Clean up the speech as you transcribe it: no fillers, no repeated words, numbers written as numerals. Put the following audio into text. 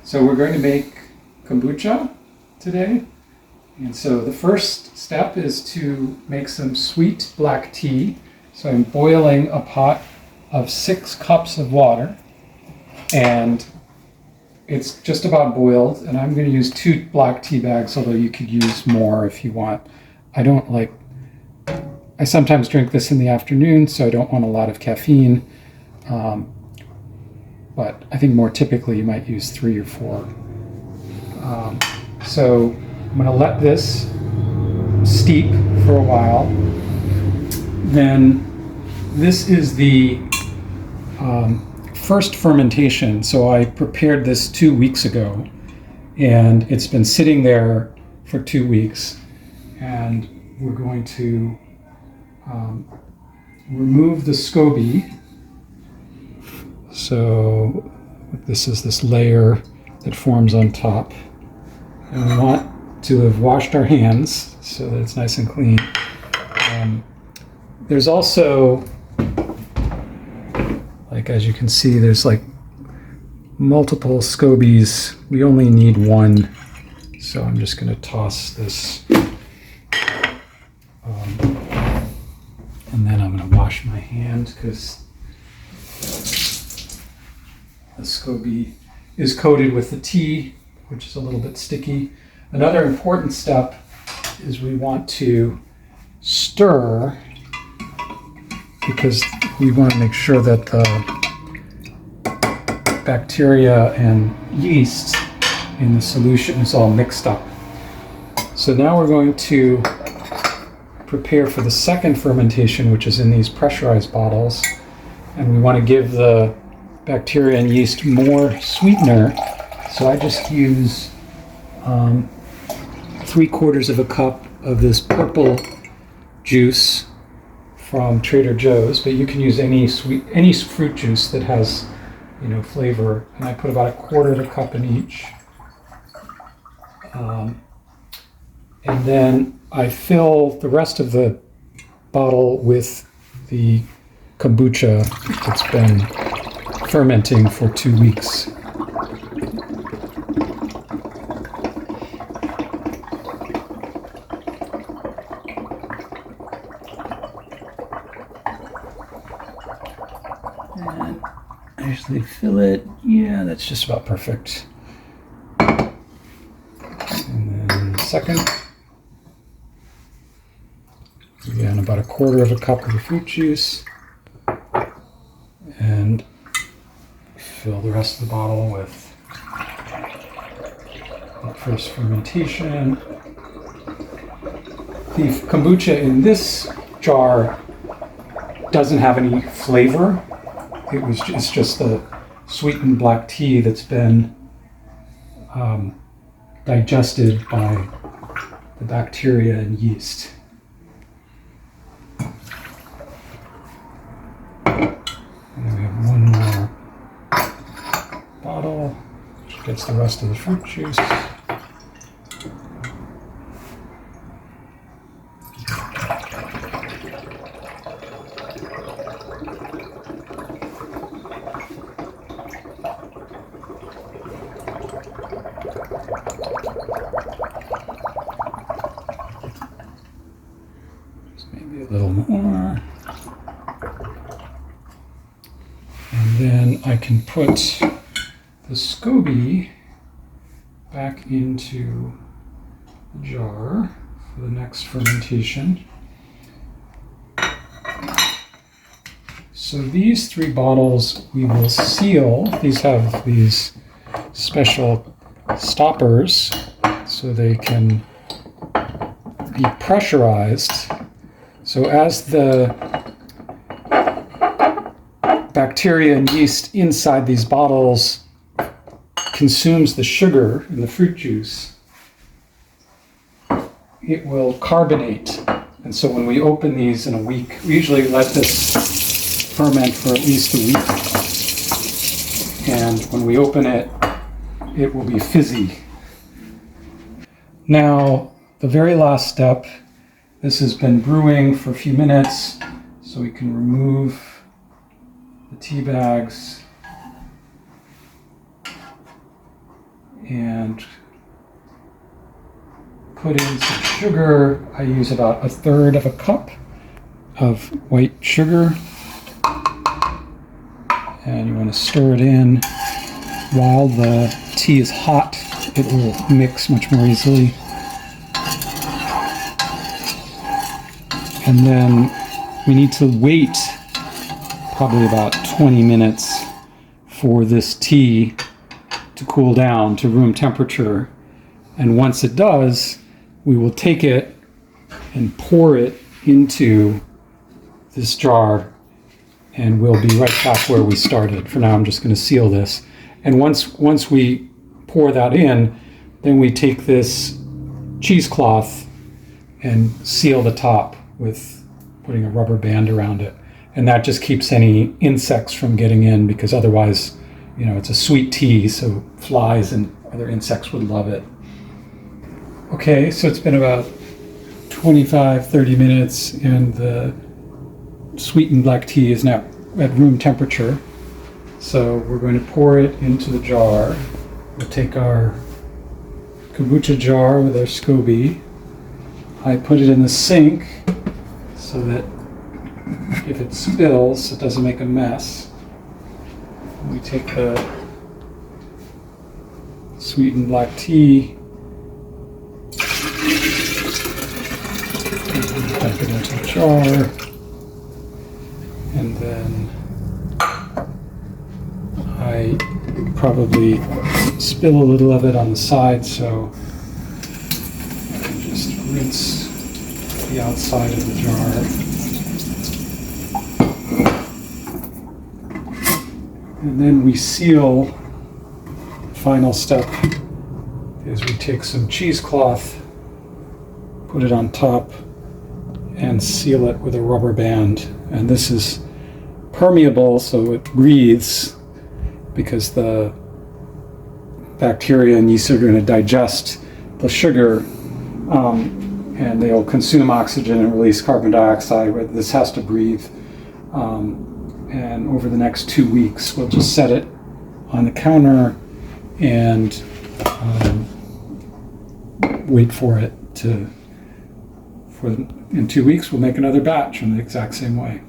So we're going to make kombucha today. And so the first step is to make some sweet black tea. So I'm boiling a pot of 6 cups of water, and it's just about boiled, and I'm going to use 2 black tea bags, although you could use more if you want. I sometimes drink this in the afternoon, so I don't want a lot of caffeine. But I think more typically you might use 3 or 4. So I'm going to let this steep for a while. Then this is the first fermentation. So I prepared this 2 weeks ago, and it's been sitting there for 2 weeks. And we're going to remove the SCOBY. So this is this layer that forms on top. And we want to have washed our hands so that it's nice and clean. There's also, as you can see, there's multiple SCOBYs. We only need 1. So I'm just going to toss this. And then I'm going to wash my hand because the SCOBY is coated with the tea, which is a little bit sticky. Another important step is we want to stir, because we want to make sure that the bacteria and yeast in the solution is all mixed up. So now we're going to prepare for the second fermentation, which is in these pressurized bottles. And we want to give the bacteria and yeast more sweetener. So I just use 3/4 of a cup of this purple juice from Trader Joe's, but you can use any fruit juice that has, flavor. And I put about 1/4 of a cup in each. And then I fill the rest of the bottle with the kombucha that's been fermenting for 2 weeks. And I usually fill it. Yeah, that's just about perfect. And then the second. Again, about 1/4 of a cup of the fruit juice. And fill the rest of the bottle with the first fermentation. The kombucha in this jar doesn't have any flavor. It's just the sweetened black tea that's been digested by the bacteria and yeast. And then we have 1 more bottle, which gets the rest of the fruit juice. Just maybe a little more. And then I can put the SCOBY back into the jar for the next fermentation. So these 3 bottles we will seal. These have these special stoppers so they can be pressurized. So as the bacteria and yeast inside these bottles consumes the sugar in the fruit juice, it will carbonate. And so when we open these in a week, we usually let this ferment for at least a week. And when we open it, it will be fizzy. Now, the very last step, this has been brewing for a few minutes, so we can remove the tea bags. and put in some sugar. I use about 1/3 of a cup of white sugar. And you want to stir it in while the tea is hot. It will mix much more easily. And then we need to wait probably about 20 minutes for this tea to cool down to room temperature. And once it does, we will take it and pour it into this jar, and we'll be right back where we started. For now, I'm just going to seal this. And once we pour that in, then we take this cheesecloth and seal the top with putting a rubber band around it. And that just keeps any insects from getting in, because otherwise, it's a sweet tea, so flies and other insects would love it. Okay, so it's been about 25-30 minutes, and the sweetened black tea is now at room temperature. So we're going to pour it into the jar. We'll take our kombucha jar with our SCOBY. I put it in the sink so that if it spills, it doesn't make a mess. We take the sweetened black tea, dump it into the jar, and then I probably spill a little of it on the side, so I can just rinse the outside of the jar. And then we seal. The final step is we take some cheesecloth, put it on top, and seal it with a rubber band. And this is permeable, so it breathes, because the bacteria and yeast are going to digest the sugar, and they'll consume oxygen and release carbon dioxide. Where this has to breathe. And over the next 2 weeks, we'll just set it on the counter and wait for it to. In 2 weeks, we'll make another batch in the exact same way.